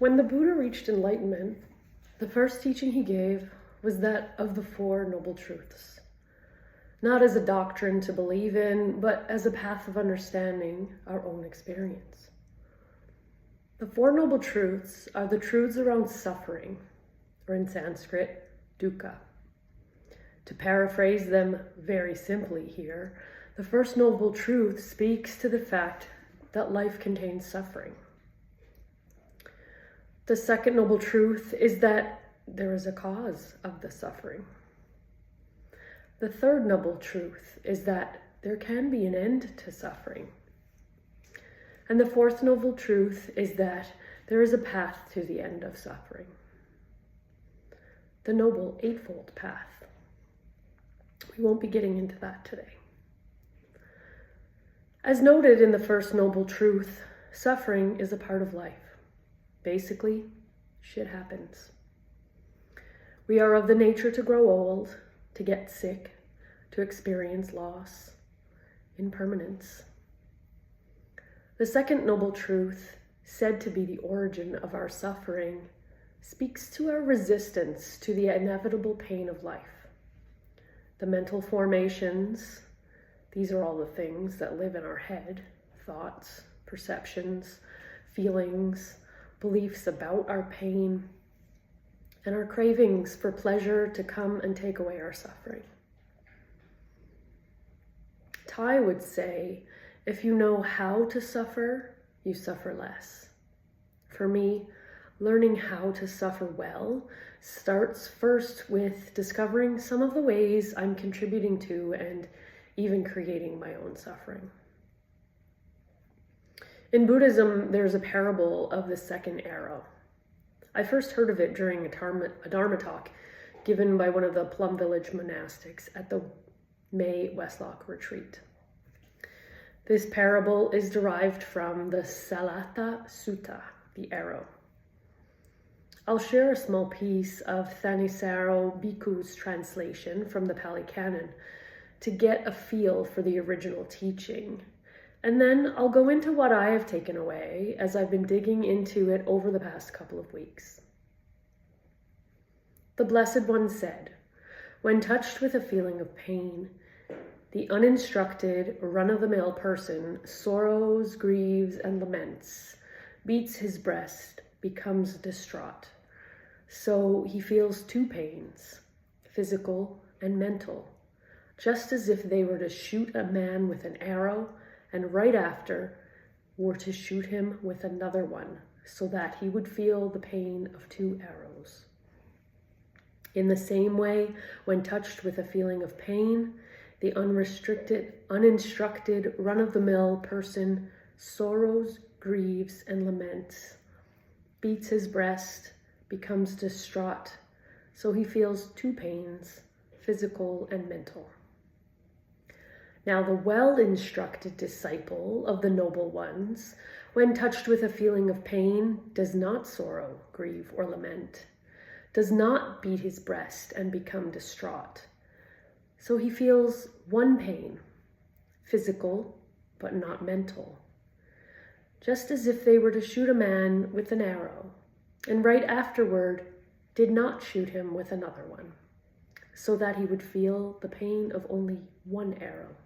When the Buddha reached enlightenment, the first teaching he gave was that of the Four Noble Truths, not as a doctrine to believe in, but as a path of understanding our own experience. The Four Noble Truths are the truths around suffering, or in Sanskrit, dukkha. To paraphrase them very simply here, the first noble truth speaks to the fact that life contains suffering. The second noble truth is that there is a cause of the suffering. The third noble truth is that there can be an end to suffering. And the fourth noble truth is that there is a path to the end of suffering. The Noble Eightfold Path. We won't be getting into that today. As noted in the first noble truth, suffering is a part of life. Basically, shit happens. We are of the nature to grow old, to get sick, to experience loss, impermanence. The second noble truth, said to be the origin of our suffering, speaks to our resistance to the inevitable pain of life. The mental formations, these are all the things that live in our head, thoughts, perceptions, feelings, beliefs about our pain, and our cravings for pleasure to come and take away our suffering. Thai would say, if you know how to suffer, you suffer less. For me, learning how to suffer well starts first with discovering some of the ways I'm contributing to and even creating my own suffering. In Buddhism, there's a parable of the second arrow. I first heard of it during a Dharma talk given by one of the Plum Village monastics at the May Westlock retreat. This parable is derived from the Salata Sutta, the arrow. I'll share a small piece of Thanissaro Bhikkhu's translation from the Pali Canon to get a feel for the original teaching. And then I'll go into what I have taken away as I've been digging into it over the past couple of weeks. The Blessed One said, when touched with a feeling of pain, the uninstructed, run-of-the-mill person sorrows, grieves, and laments, beats his breast, becomes distraught. So he feels two pains, physical and mental, just as if they were to shoot a man with an arrow and right after were to shoot him with another one, so that he would feel the pain of two arrows. In the same way, when touched with a feeling of pain, the uninstructed, run-of-the-mill person sorrows, grieves, and laments, beats his breast, becomes distraught, so he feels two pains, physical and mental. Now, the well-instructed disciple of the noble ones, when touched with a feeling of pain, does not sorrow, grieve, or lament, does not beat his breast and become distraught. So he feels one pain, physical, but not mental, just as if they were to shoot a man with an arrow, and right afterward did not shoot him with another one, so that he would feel the pain of only one arrow.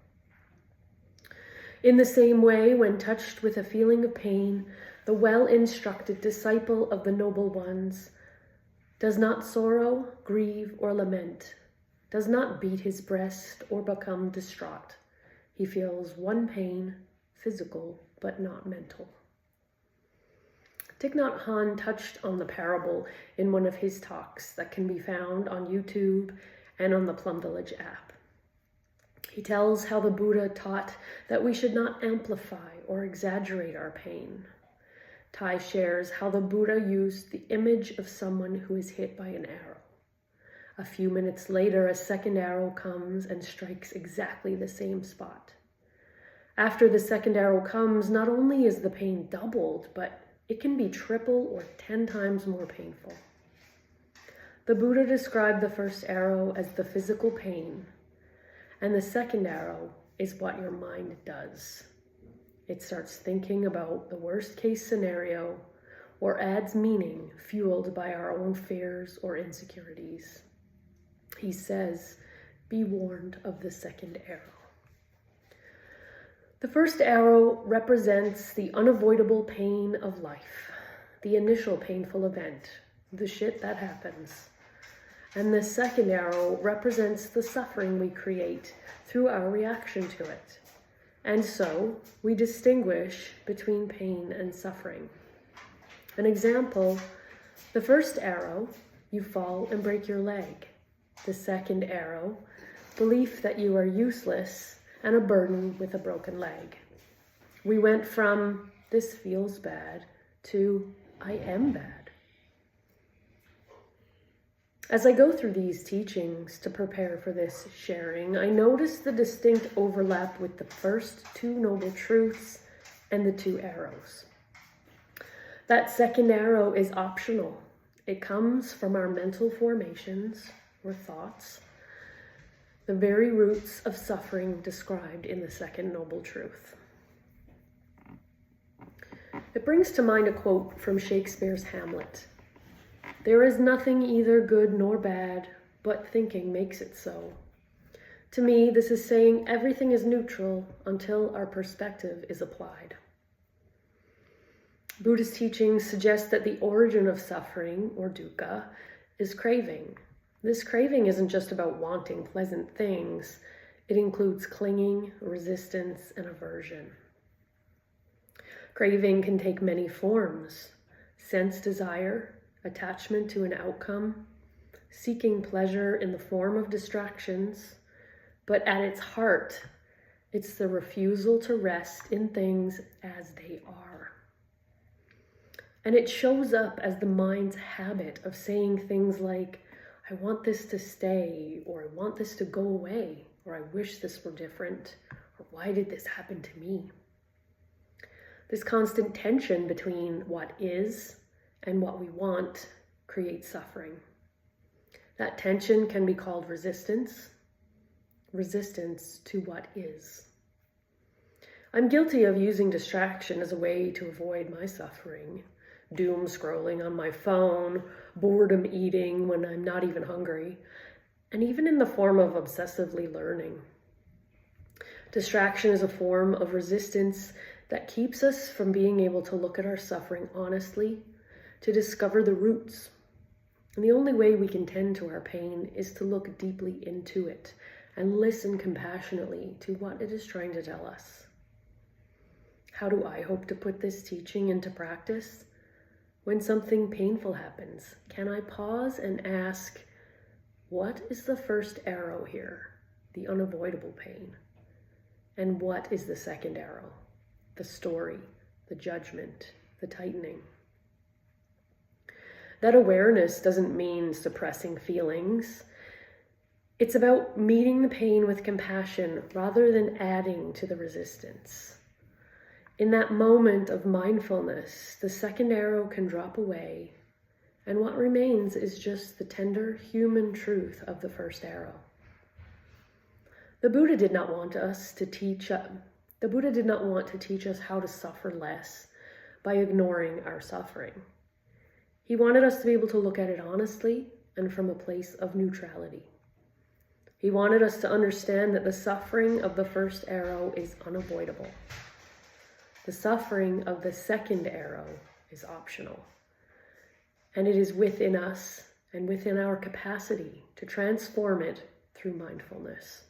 In the same way, when touched with a feeling of pain, the well-instructed disciple of the noble ones does not sorrow, grieve, or lament, does not beat his breast or become distraught. He feels one pain, physical, but not mental. Thich Nhat Hanh touched on the parable in one of his talks that can be found on YouTube and on the Plum Village app. He tells how the Buddha taught that we should not amplify or exaggerate our pain. Thai shares how the Buddha used the image of someone who is hit by an arrow. A few minutes later, a second arrow comes and strikes exactly the same spot. After the second arrow comes, not only is the pain doubled, but it can be triple or 10 times more painful. The Buddha described the first arrow as the physical pain, and the second arrow is what your mind does. It starts thinking about the worst case scenario, or adds meaning fueled by our own fears or insecurities. He says, be warned of the second arrow. The first arrow represents the unavoidable pain of life, the initial painful event, the shit that happens. And the second arrow represents the suffering we create through our reaction to it. And so we distinguish between pain and suffering. An example, the first arrow, you fall and break your leg. The second arrow, belief that you are useless and a burden with a broken leg. We went from, this feels bad, to, I am bad. As I go through these teachings to prepare for this sharing, I notice the distinct overlap with the first two noble truths and the two arrows. That second arrow is optional. It comes from our mental formations or thoughts, the very roots of suffering described in the second noble truth. It brings to mind a quote from Shakespeare's Hamlet. There is nothing either good nor bad, but thinking makes it so. To me, this is saying everything is neutral until our perspective is applied. Buddhist teachings suggest that the origin of suffering, or dukkha, is craving. This craving isn't just about wanting pleasant things. It includes clinging, resistance, and aversion. Craving can take many forms: sense desire, attachment to an outcome, seeking pleasure in the form of distractions, but at its heart, it's the refusal to rest in things as they are. And it shows up as the mind's habit of saying things like, I want this to stay, or I want this to go away, or I wish this were different, or why did this happen to me? This constant tension between what is and what we want creates suffering. That tension can be called resistance to what is. I'm guilty of using distraction as a way to avoid my suffering. Doom scrolling on my phone, boredom eating when I'm not even hungry, and even in the form of obsessively learning. Distraction is a form of resistance that keeps us from being able to look at our suffering honestly, to discover the roots. And the only way we can tend to our pain is to look deeply into it and listen compassionately to what it is trying to tell us. How do I hope to put this teaching into practice? When something painful happens, can I pause and ask, what is the first arrow here? The unavoidable pain. And what is the second arrow? The story, the judgment, the tightening. That awareness doesn't mean suppressing feelings. It's about meeting the pain with compassion rather than adding to the resistance. In that moment of mindfulness, the second arrow can drop away, and what remains is just the tender human truth of the first arrow. The Buddha did not want to teach us how to suffer less by ignoring our suffering. He wanted us to be able to look at it honestly and from a place of neutrality. He wanted us to understand that the suffering of the first arrow is unavoidable. The suffering of the second arrow is optional. And it is within us and within our capacity to transform it through mindfulness.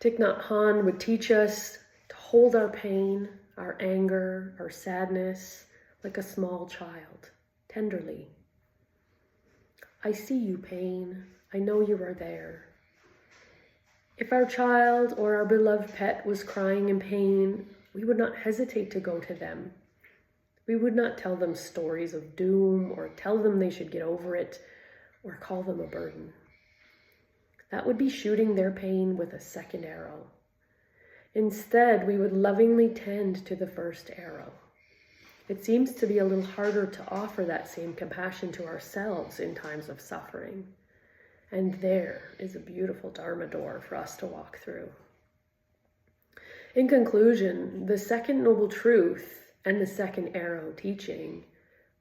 Thich Nhat Hanh would teach us to hold our pain, our anger, our sadness, like a small child, tenderly. I see you, pain. I know you are there. If our child or our beloved pet was crying in pain, we would not hesitate to go to them. We would not tell them stories of doom or tell them they should get over it or call them a burden. That would be shooting their pain with a second arrow. Instead, we would lovingly tend to the first arrow. It seems to be a little harder to offer that same compassion to ourselves in times of suffering. And there is a beautiful Dharma door for us to walk through. In conclusion, the second noble truth and the second arrow teaching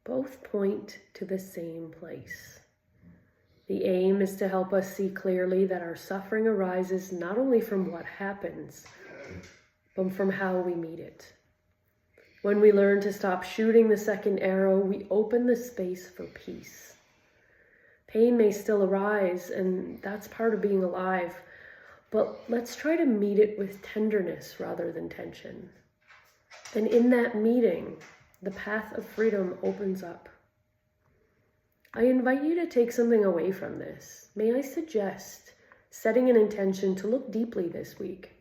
both point to the same place. The aim is to help us see clearly that our suffering arises not only from what happens, but from how we meet it. When we learn to stop shooting the second arrow, we open the space for peace. Pain may still arise, and that's part of being alive, but let's try to meet it with tenderness rather than tension. And in that meeting, the path of freedom opens up. I invite you to take something away from this. May I suggest setting an intention to look deeply this week.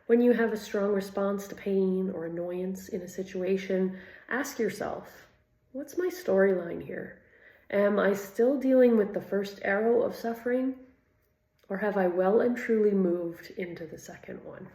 When you have a strong response to pain or annoyance in a situation, ask yourself, what's my storyline here? Am I still dealing with the first arrow of suffering, or have I well and truly moved into the second one?